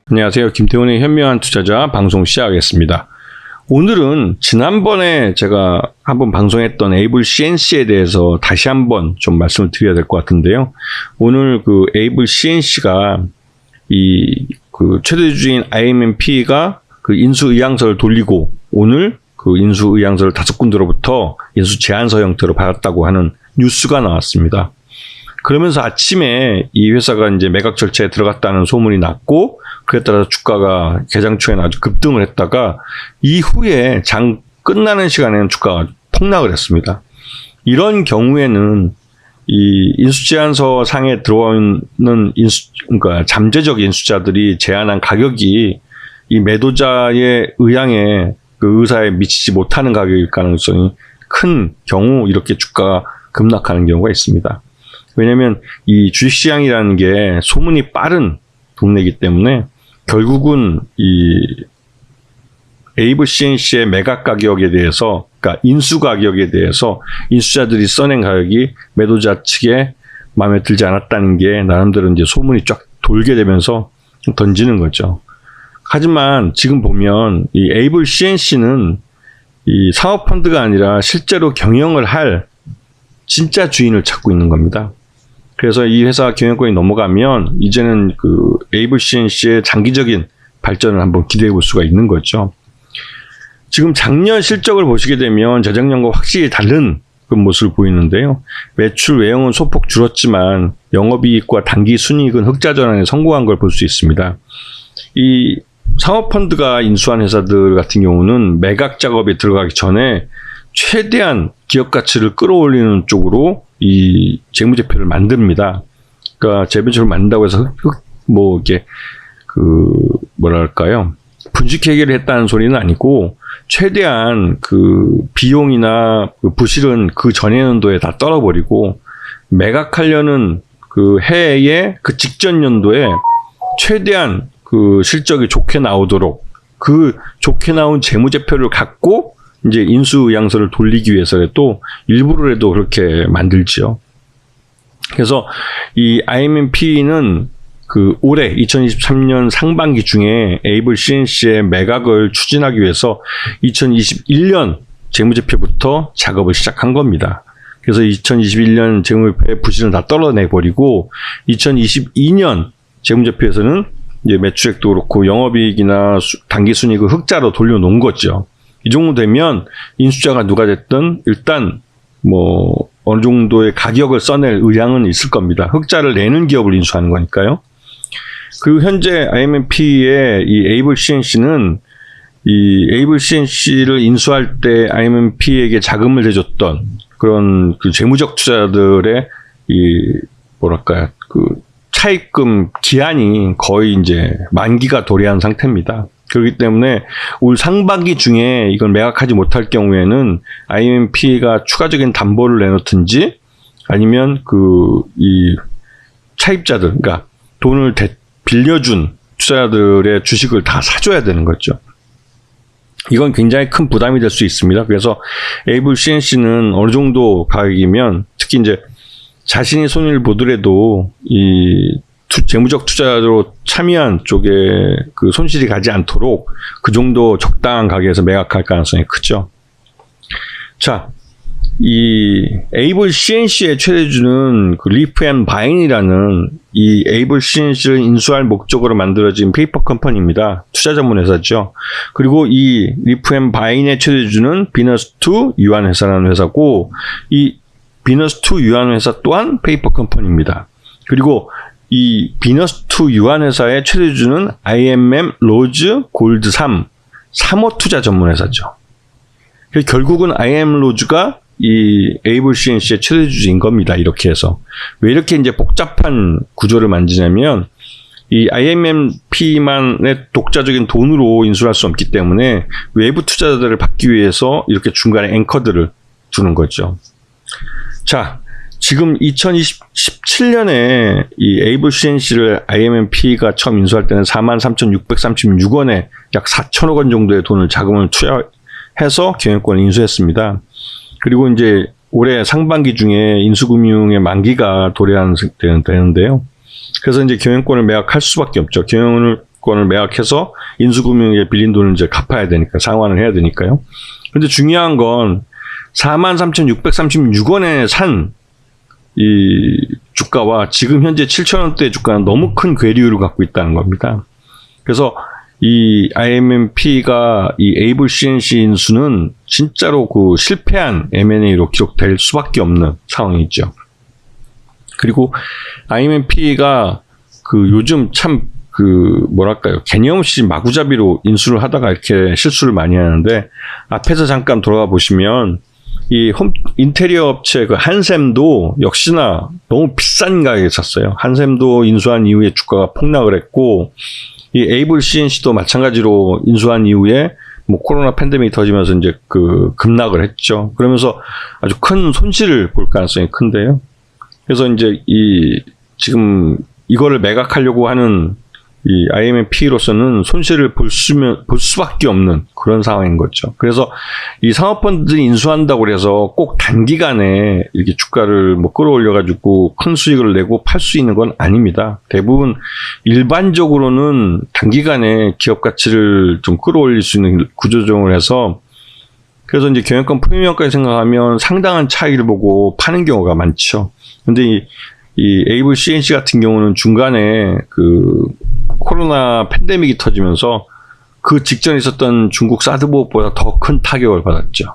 안녕하세요. 김태훈의 현명한 투자자 방송 시작하겠습니다. 오늘은 지난번에 제가 한번 방송했던 에이블 CNC에 대해서 다시 한번 좀 말씀을 드려야 될 것 같은데요. 오늘 그 에이블 CNC가 그 최대주주인 IMMP가 그 인수 의향서를 돌리고 오늘 그 인수 의향서를 5군데로부터 인수 제안서 형태로 받았다고 하는 뉴스가 나왔습니다. 그러면서 아침에 이 회사가 이제 매각 절차에 들어갔다는 소문이 났고, 그에 따라서 주가가 개장 초에는 아주 급등을 했다가 이후에 장 끝나는 시간에는 주가가 폭락을 했습니다. 이런 경우에는 이 인수제안서 상에 들어오는 그러니까 잠재적 인수자들이 제안한 가격이 이 매도자의 의향에 그 의사에 미치지 못하는 가격일 가능성이 큰 경우 이렇게 주가가 급락하는 경우가 있습니다. 왜냐하면 이 주식시장이라는 게 소문이 빠른 동네이기 때문에 결국은 이 에이블 CNC의 매각 가격에 대해서, 그러니까 인수 가격에 대해서 인수자들이 써낸 가격이 매도자 측에 마음에 들지 않았다는 게 나름대로 이제 소문이 쫙 돌게 되면서 던지는 거죠. 하지만 지금 보면 이 에이블 CNC는 이 사모펀드가 아니라 실제로 경영을 할 진짜 주인을 찾고 있는 겁니다. 그래서 이 회사 경영권이 넘어가면 이제는 그 에이블 CNC의 장기적인 발전을 한번 기대해 볼 수가 있는 거죠. 지금 작년 실적을 보시게 되면 재작년과 확실히 다른 그 모습을 보이는데요. 매출 외형은 소폭 줄었지만 영업이익과 단기 순이익은 흑자 전환에 성공한 걸 볼 수 있습니다. 이 사모펀드가 인수한 회사들 같은 경우는 매각 작업에 들어가기 전에 최대한 기업 가치를 끌어올리는 쪽으로 이 재무제표를 만듭니다. 그러니까 재무제표를 만든다고 해서 이게 뭐랄까요, 분식회계를 했다는 소리는 아니고 최대한 그 비용이나 그 부실은 그 전에 연도에 다 떨어버리고 매각하려는 그 해에 그 직전 연도에 최대한 그 실적이 좋게 나오도록 그 좋게 나온 재무제표를 갖고 이제 인수의향서를 돌리기 위해서라도 일부러라도 그렇게 만들지요. 그래서 이 IMMP는 그 올해 2023년 상반기 중에 에이블 CNC의 매각을 추진하기 위해서 2021년 재무제표부터 작업을 시작한 겁니다. 그래서 2021년 재무제표의 부실은 다 떨어내버리고 2022년 재무제표에서는 이제 매출액도 그렇고 영업이익이나 단기순이익을 흑자로 돌려놓은 거죠. 이 정도 되면 인수자가 누가 됐든 일단 뭐 어느 정도의 가격을 써낼 의향은 있을 겁니다. 흑자를 내는 기업을 인수하는 거니까요. 그리고 현재 IMMP의 이 에이블 CNC는 이 에이블 CNC를 인수할 때 IMMP에게 자금을 대줬던 그런 그 재무적 투자들의 이 뭐랄까요, 그 차입금 기한이 거의 이제 만기가 도래한 상태입니다. 그렇기 때문에 올 상반기 중에 이걸 매각하지 못할 경우에는 IMMP가 추가적인 담보를 내놓든지 아니면 이 차입자들, 그러니까 돈을 빌려준 투자자들의 주식을 다 사줘야 되는 거죠. 이건 굉장히 큰 부담이 될 수 있습니다. 그래서 에이블 CNC는 어느 정도 가격이면 특히 이제 자신이 손해를 보더라도 이 재무적 투자로 참여한 쪽에 그 손실이 가지 않도록 그 정도 적당한 가격에서 매각할 가능성이 크죠. 자, 이 에이블 CNC의 최대주는 그 리프 앤 바인이라는 이 에이블 CNC를 인수할 목적으로 만들어진 페이퍼 컴퍼니입니다. 투자 전문 회사죠. 그리고 이 리프 앤 바인의 최대주는 비너스2 유한 회사라는 회사고, 이 비너스2 유한 회사 또한 페이퍼 컴퍼니입니다. 그리고 이 비너스2 유한회사의 최대주주는 IMM 로즈 골드 3 사모투자 전문회사죠. 결국은 IMM 로즈가 이 에이블 CNC의 최대주주인 겁니다. 이렇게 해서. 왜 이렇게 이제 복잡한 구조를 만드냐면 이 IMMP만의 독자적인 돈으로 인수할 수 없기 때문에 외부 투자자들을 받기 위해서 이렇게 중간에 앵커들을 두는 거죠. 자, 지금 2017년에 이 에이블 CNC를 IMMP가 처음 인수할 때는 43,636원에 약 4천억 원 정도의 자금을 투자해서 경영권을 인수했습니다. 그리고 이제 올해 상반기 중에 인수금융의 만기가 도래하는 되는데요. 그래서 이제 경영권을 매각할 수밖에 없죠. 경영권을 주권을 매각해서 인수금융에 빌린 돈을 이제 갚아야 되니까, 상환을 해야 되니까요. 근데 중요한 건 43,636원에 산 이 주가와 지금 현재 7,000원대 주가는 너무 큰 괴리율을 갖고 있다는 겁니다. 그래서 이 IMMP가 이 에이블 CNC 인수는 진짜로 그 실패한 M&A로 기록될 수밖에 없는 상황이죠. 그리고 IMMP가 그 요즘 참 그 뭐랄까요, 개념 없이 마구잡이로 인수를 하다가 이렇게 실수를 많이 하는데, 앞에서 잠깐 돌아가 보시면 이 인테리어 업체 그 한샘도 역시나 너무 비싼 가격에 샀어요. 한샘도 인수한 이후에 주가가 폭락을 했고, 이 에이블 CNC도 마찬가지로 인수한 이후에 뭐 코로나 팬데믹이 터지면서 이제 그 급락을 했죠. 그러면서 아주 큰 손실을 볼 가능성이 큰데요. 그래서 이제 이 지금 이거를 매각하려고 하는 이 IMMP로서는 손실을 볼 수밖에 없는 그런 상황인 거죠. 그래서 이 상업펀드들이 인수한다고 해서 꼭 단기간에 이렇게 주가를 뭐 끌어올려가지고 큰 수익을 내고 팔 수 있는 건 아닙니다. 대부분 일반적으로는 단기간에 기업 가치를 좀 끌어올릴 수 있는 구조조정을 해서, 그래서 이제 경영권 프리미엄까지 생각하면 상당한 차이를 보고 파는 경우가 많죠. 근데 이 에이블 CNC 같은 경우는 중간에 그 코로나 팬데믹이 터지면서 그 직전에 있었던 중국 사드보호보다 더 큰 타격을 받았죠.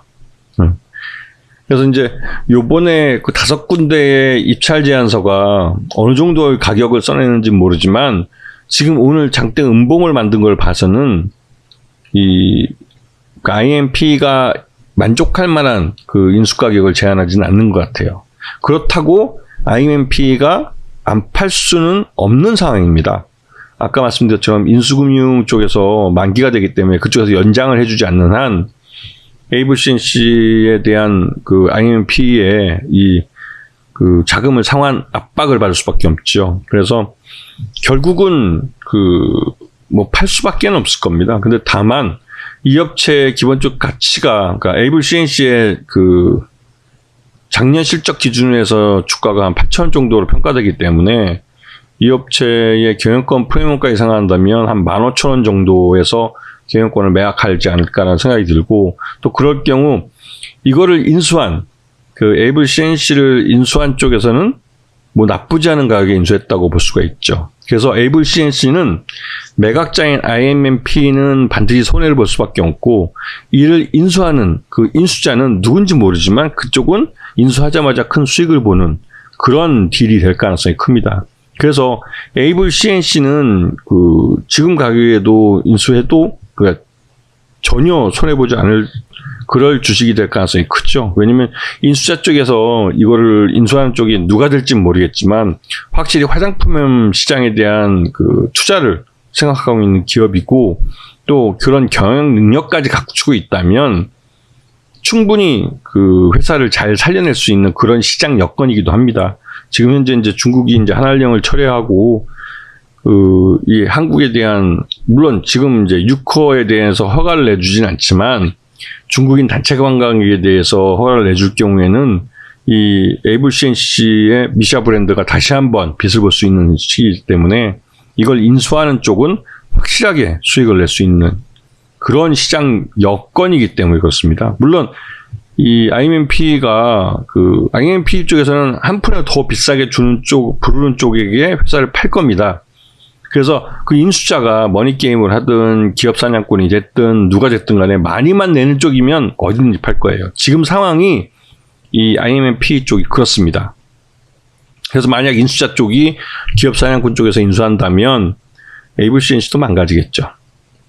그래서 이제 요번에 그 5군데의 입찰 제안서가 어느 정도의 가격을 써내는지 모르지만, 지금 오늘 장대 음봉을 만든 걸 봐서는 이 IMP가 만족할 만한 그 인수 가격을 제안하지는 않는 것 같아요. 그렇다고 IMP가 안 팔 수는 없는 상황입니다. 아까 말씀드렸처럼 인수금융 쪽에서 만기가 되기 때문에 그쪽에서 연장을 해주지 않는 한 에이블 CNC에 대한 그 IMP의 이 그 자금을 상환 압박을 받을 수밖에 없죠. 그래서 결국은 그 뭐 팔 수밖에 없을 겁니다. 근데 다만 이 업체의 기본적 가치가, 그러니까 에이블 CNC의 그 작년 실적 기준에서 주가가 한 8,000원 정도로 평가되기 때문에 이 업체의 경영권 프리미엄까지 상한다면 한 15,000원 정도에서 경영권을 매각하지 않을까라는 생각이 들고, 또 그럴 경우 이거를 인수한 그 에이블 CNC를 인수한 쪽에서는 뭐 나쁘지 않은 가격에 인수했다고 볼 수가 있죠. 그래서 에이블 CNC는 매각자인 IMMP는 반드시 손해를 볼 수밖에 없고, 이를 인수하는 그 인수자는 누군지 모르지만 그쪽은 인수하자마자 큰 수익을 보는 그런 딜이 될 가능성이 큽니다. 그래서 에이블 CNC는 그 지금 가격에도 인수해도 그 전혀 손해보지 않을 그럴 주식이 될 가능성이 크죠. 왜냐면 인수자 쪽에서 이거를 인수하는 쪽이 누가 될지는 모르겠지만 확실히 화장품 시장에 대한 그 투자를 생각하고 있는 기업이고, 또 그런 경영 능력까지 갖추고 있다면 충분히 그 회사를 잘 살려낼 수 있는 그런 시장 여건이기도 합니다. 지금 현재 이제 중국이 이제 한한령을 철회하고 이 한국에 대한, 물론 지금 이제 유커에 대해서 허가를 내주진 않지만 중국인 단체 관광객에 대해서 허가를 내줄 경우에는 이 에이블 CNC의 미샤 브랜드가 다시 한번 빛을 볼 수 있는 시기이기 때문에 이걸 인수하는 쪽은 확실하게 수익을 낼 수 있는 그런 시장 여건이기 때문에 그렇습니다. 물론 이 IMMP가 그 IMMP 쪽에서는 한 푼이라도 더 비싸게 부르는 쪽에게 회사를 팔 겁니다. 그래서 그 인수자가 머니게임을 하든 기업 사냥꾼이 됐든 누가 됐든 간에 많이만 내는 쪽이면 어디든지 팔 거예요. 지금 상황이 이 IMMP 쪽이 그렇습니다. 그래서 만약 인수자 쪽이 기업 사냥꾼 쪽에서 인수한다면 에이블 CNC도 망가지겠죠.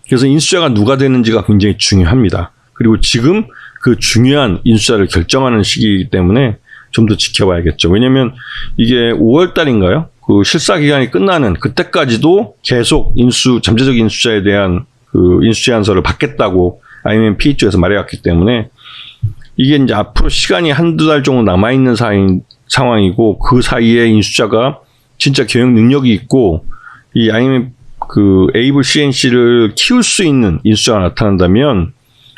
그래서 인수자가 누가 되는지가 굉장히 중요합니다. 그리고 지금 그 중요한 인수자를 결정하는 시기이기 때문에 좀 더 지켜봐야겠죠. 왜냐면 이게 5월 달인가요? 그 실사 기간이 끝나는 그때까지도 계속 잠재적 인수자에 대한 그 인수 제안서를 받겠다고 IMMP 쪽에서 말해왔기 때문에 이게 이제 앞으로 시간이 한두 달 정도 남아있는 상황이고, 그 사이에 인수자가 진짜 경영 능력이 있고 이 에이블 CNC를 키울 수 있는 인수자가 나타난다면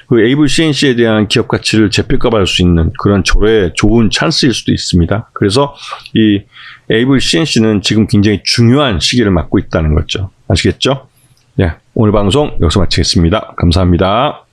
그 에이블 CNC에 대한 기업 가치를 재평가받을 수 있는 그런 좋은 찬스일 수도 있습니다. 그래서 이 에이블 CNC는 지금 굉장히 중요한 시기를 맞고 있다는 거죠. 아시겠죠? 네, 오늘 방송 여기서 마치겠습니다. 감사합니다.